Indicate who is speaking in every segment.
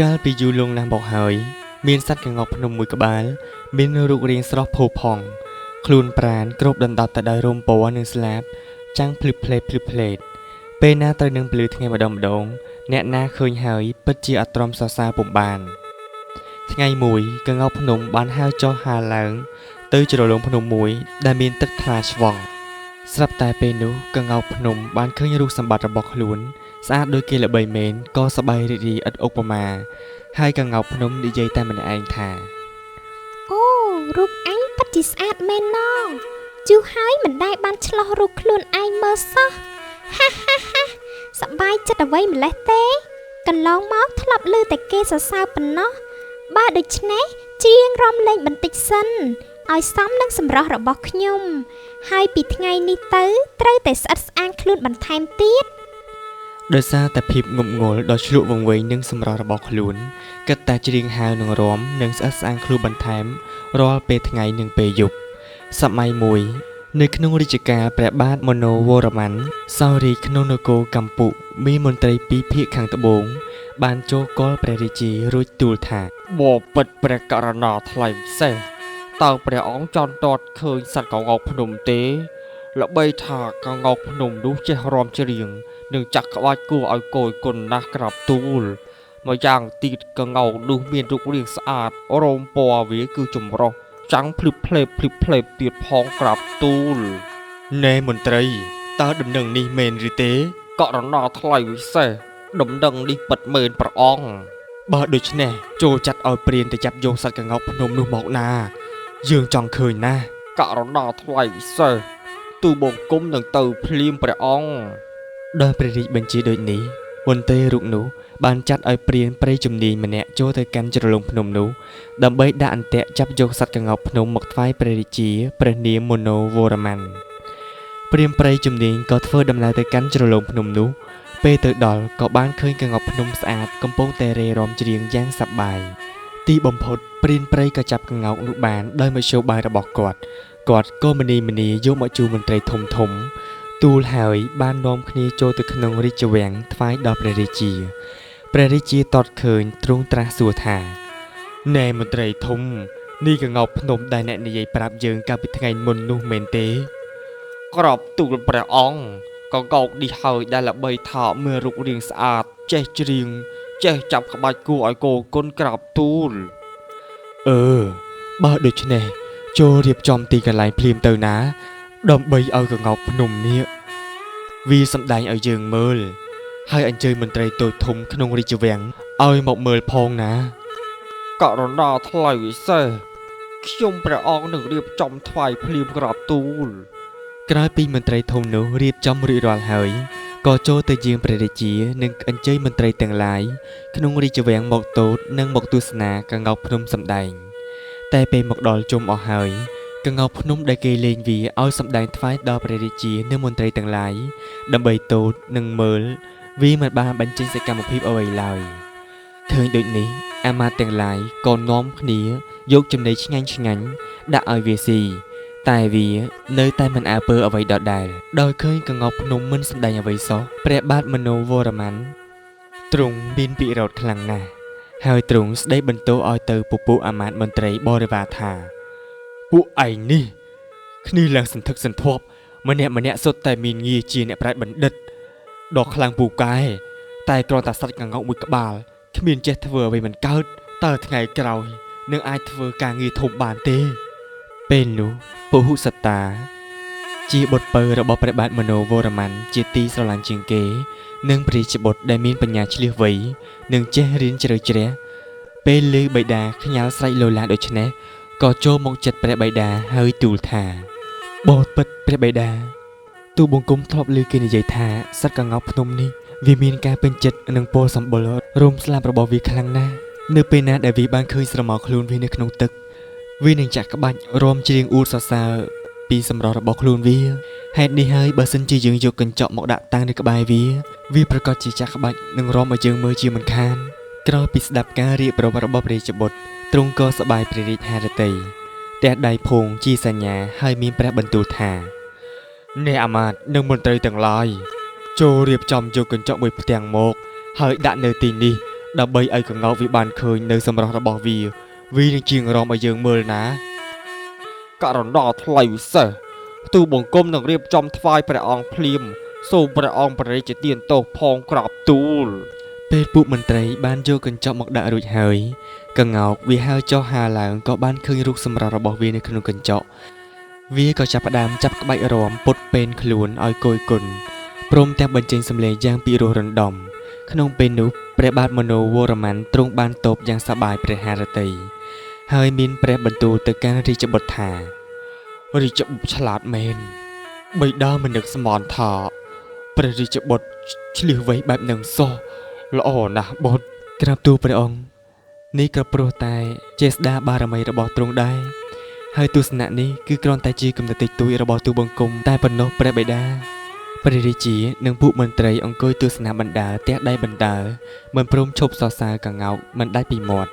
Speaker 1: កាលពីយូរលង់ណាស់មកហើយមានសត្វក្ងោកភ្នំមួយក្បាលមានរូបរាងស្រស់ផូរផង់ខ្លួនប្រាណគ្របដណ្ដប់ទៅដោយរោមពណ៌និងស្លាបចាំងភ្លឹបភ្លេតពេលណាត្រូវនឹងពលឺថ្ងៃម្ដងអ្នកណាឃើញហើយពិតជាអត់ទ្រាំសរសើរពុំបានថ្ងៃមួយក្ងោកភ្នំបានហើរចុះហើរឡើងទៅជ្រលងភ្នំមួយដែលមានទឹកថ្លាឆ្វង់ស្រាប់តែពេលនោះក្ងោកភ្នំបានឃើញរូបសម្បត្តិរបស់ខ្លួនស្អាតដូចគេល្បីមែនក៏សប្បាយរីករាយឥតឧបមាហើយក្ងោកភ្នំនិយាយតែម្នាក់ឯងថា
Speaker 2: អូរូបអញពិតជាស្អាតមែនណោះជូហើយមិនដែលបានឆ្លោះរូបខ្លួនឯងមើលសោះហាសប្បាយចិត្តអ្វីម្លេះទេកន្លងមកធ្លាប់ឮតែគេសរសើរប៉ុណ្ណោះបើដូច្នេះច្រៀងរំលេងបន្តិចសិនឲ្យសមនឹងសម្រស់របស់ខ្ញុំហើយពីថ្ងៃនេះទៅត្រូវតែស្អិតស្អាងខ្លួនបន្ថែមទៀត
Speaker 1: ដោយសារតែភាពងប់ងល់ដ៏ឆ្លក់វង្វេងនឹងសម្រស់របស់ខ្លួនគិតតែច្រៀងហើរនឹងរំនិងស្អិតស្អាងខ្លួនបន្ថែមរាល់ពេលថ្ងៃនិងពេលយប់សម័យមួយនៅក្នុងរាជការព្រះបាទមនោវរ្ម័នសោយរាជក្នុងនគរកម្ពុជាមានមន្ត្រីពីរភាគខាងត្បូងបានចូលកលព្រះរាជារួចទូលថាបបិទ្ធព្រះករណាថ្លៃពិសេសតើព្រះអង្គចង់តតឃើញសត្វក្ងោកភ្នំទេល្បីថាក្ងោកភ្នំនោះចេះរាំច្រៀងនិងចាក់ក្បាច់គួរឲ្យគយគន់ណាស់ក្រាបទូលមកយ៉ាងទៀតក្ងោកនោះមានរូបរាងស្អាតរោមពណ៌វាគឺចម្រុះចាំងភ្លឹបភ្លេបទៀតផងក្រាបទូលណែមន្ត្រីតើដំណឹងនេះមែនឬទេករណីថ្លៃវិសេសដំណឹងនេះពិតមែនព្រះអង្គបើដូច្នេះចូលចាត់ឲ្យព្រានទៅចាប់យកសត្វក្ងោកភ្នំនោះមកណាយើងចង់ឃើញណាករណីថ្លៃវិសេសទូបង្គំនឹងទៅភ្លាមព្រះអង្គដោយព្រះរាជបញ្ជាដូចនេះមន្ត្រីរូបនោះបានចាត់ឲ្យព្រានព្រៃជំនាញម្នាក់ចូលទៅកាន់ជ្រលងភ្នំនោះដើម្បីដាក់អន្ទាក់ចាប់យកសត្វក្ងោកភ្នំមកថ្វាយព្រះរាជាព្រះនាមមនោវរ្ម័នព្រានព្រៃជំនាញក៏ធ្វើដំណើរទៅកាន់ជ្រលងភ្នំនោះពេលទៅដល់ក៏បានឃើញក្ងោកភ្នំស្អាតកំពុងតែរេរាំច្រៀងយ៉ាងសប្បាយទីបំផុតព្រានព្រៃក៏ចាប់ក្ងោកនោះបានដោយមធ្យោបាយរបស់គាត់ក៏មនីយកមកជួលមន្ត្រីធំទូលហើយបាននាំគ្នាចូលទៅក្នុងរាជវាំងថ្វាយដល់ព្រះរាជាតតឃើញទ្រង់ត្រាស់សួរថាណែមន្ត្រីធំនេះក្ងោកភ្នំដែលអ្នកនិយាយប្រាប់យើងកាលពីថ្ងៃមុននោះមែនទេក្រាបទូលព្រះអង្គក្ងោកនេះហើយដែលល្បីថាមានរូបរាងស្អាតចេះច្រៀងចេះចាប់ក្បាច់គួរឲ្យគោគុណក្រាបទូលបើដូច្នេះចូលរៀបចំទីកន្លែងភ្លាមទៅណាដើម្បីឲ្យក្ងោកភ្នំនេះវាសម្ដែងឲ្យយើងមើលហើយអញ្ជើញមន្ត្រីតូចធំក្នុងរាជវាំងឲ្យមកមើលផងណាករណីថ្លៃវិសេសខ្ញុំព្រះអង្គនឹងរៀបចំថ្វាយភ្លាមក្រាបទូលក្រោយពីមន្ត្រីធំនោះរៀបចំរួចរាល់ហើយក៏ចូលទៅយាងព្រះរាជានិងអញ្ជើញមន្ត្រីទាំងឡាយក្នុងរាជវាំងមកទតនិងមកទស្សនាក្ងោកភ្នំសម្ដែងតែពេលមកដល់ជុំអស់ហើយក្ងោកភ្នំដែលគេលេងវាឲ្យសម្ដែងថ្វាយដល់ព្រះរាជានិងមន្ត្រីទាំងឡាយដើម្បីទតនិងមើលវាមិនបានបញ្ចេញសកម្មភាពអ្វីឡើយឃើញដូចនេះអាមាត្យទាំងឡាយក៏នាំគ្នាយកចំណីឆ្ងាញ់ដាក់ឲ្យវាស៊ីតែវានៅតែមិនអើពើអ្វីដដែលដោយឃើញក្ងោកភ្នំមិនសម្ដែងអ្វីសោះព្រះបាទមនោវរ្ម័នទ្រង់មានពិរោធខ្លាំងណាស់ហើយទ្រង់ស្ដីបន្ទោសឲ្យទៅពពួកអាមាត្យមន្ត្រីបរិវារថាពួកឯងនេះគ្នាឡើងសន្ធឹកសន្ធាប់ម្នាក់សុទ្ធតែមានងារជាអ្នកប្រាជ្ញបណ្ឌិតដ៏ខ្លាំងពូកែតែគ្រាន់តែសត្វក្ងោកមួយក្បាលគ្មានចេះធ្វើអ្វីមិនកើតតើថ្ងៃក្រោយនឹងអាចធ្វើការងារធំបានទេពេលនោះពហុសត្តាជាបុត្រពៅរបស់ព្រះបាទមនោវរ្ម័នជាទីស្រឡាញ់ជាងគេនិងព្រះរាជបុត្រដែលមានបញ្ញាឆ្លៀសវៃនិងចេះរៀនជ្រៅជ្រះពេលឮបិតាខ្ញាល់ស្រែកលោឡាដូច្នេះក៏ចូលមកចិត្តព្រះបិតាហើយទូលថាបបិទ្ធព្រះបិតាទូបង្គំធ្លាប់ឮគេនិយាយថាសត្វក្ងោកភ្នំនេះវាមានការពេញចិត្តនឹងពលសម្បុររោមស្លាបរបស់វាខ្លាំងណាស់នៅពេលណាដែលវាបានឃើញស្រមោលខ្លួនវានៅក្នុងទឹកវានឹងចាក់ក្បាច់រាំច្រៀងអួតសរសើរពីសម្រស់របស់ខ្លួនវាហេតុនេះហើយបើសិនជាយើងយកកញ្ចក់មកដាក់តាំងនៅក្បែរវាប្រកាសជាចាក់ក្បាច់នឹងរាំឲ្យយើងមើលជាមិនខានក្រោយពីស្ដាប់ការរៀបរាប់របស់ព្រះរាជបុត្រទ្រង់ក៏សប្បាយព្រះរាជហឫទ័យទះដៃភងជាសញ្ញាហើយមានព្រះបន្ទូលថាអ្នកអាមាត្យនិងមន្ត្រីទាំងឡាយចូលរៀបចំយកកញ្ចក់មួយផ្ទាំងមកហើយដាក់នៅទីនេះ ដើម្បីឲ្យកង្កោកវាបានឃើញនៅសម្រស់របស់វានឹងជាងរំឲ្យយើងមើលណាករណីថ្លៃវិសេសទូបង្គំនឹងរៀបចំថ្វាយព្រះអង្គភ្លាមសូមព្រះអង្គព្រះរាជទានទោសផងក្រាបទូលពេលពួកមន្ត្រីបានយកកញ្ចក់មកដាក់រួចហើយកង្កោកវាហើរចុះហើរឡើងក៏បានឃើញរូបសម្រស់របស់វានៅក្នុងកញ្ចក់វាក៏ចាប់ផ្ដើមចាប់ក្បាច់រាំពុតពេនខ្លួនឲ្យគយគន់ព្រមទាំងបញ្ចេញសម្លេងយ៉ាងពីរោះរណ្ដំក្នុងពេលនោះព្រះបាទមនោវរ្ម័នទ្រង់បានតបយ៉ាងសប្បាយព្រះハរតីហើយមានព្រះបន្ទូលទៅកាន់រាជបុត្រថារាជបុត្រឆ្លាតមែនបិតាមិននឹកស្មានថាព្រះរាជបុត្រឆ្លៀសវៃបែបនឹងសោះល្អណាស់បុត្រក្រាបទូលព្រះអង្គនេះក៏ព្រោះតែចេស្តាបារមីរបស់ទ្រង់ដែរហើយទស្សនៈនេះគឺគ្រាន់តែជាគំនិតតិចតួចរបស់ទូបង្គំតែប៉ុណ្ណោះព្រះបិតាព្រះរាជានិងពួកមន្ត្រីអង្គុយទស្សនាបណ្ដាទះដៃបណ្ដាមិនព្រមឈប់សរសើរកង្កោកមិនដាច់ពីមាត់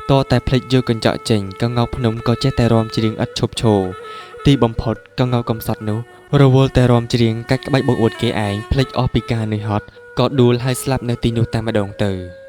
Speaker 1: តតែភ្លេចយកកញ្ចក់ចេញកង្កោកភ្នំក៏ចេះតែរាំច្រៀងឥតឈប់ឈរទីបំផុតកង្កោកកំសត់នោះរវល់តែរាំច្រៀងកាច់ក្បាច់បង្អួតគេឯងភ្លេចអស់ពីការនឿយហត់ក៏ដួលហើយស្លាប់នៅទីនោះតែម្ដងទៅ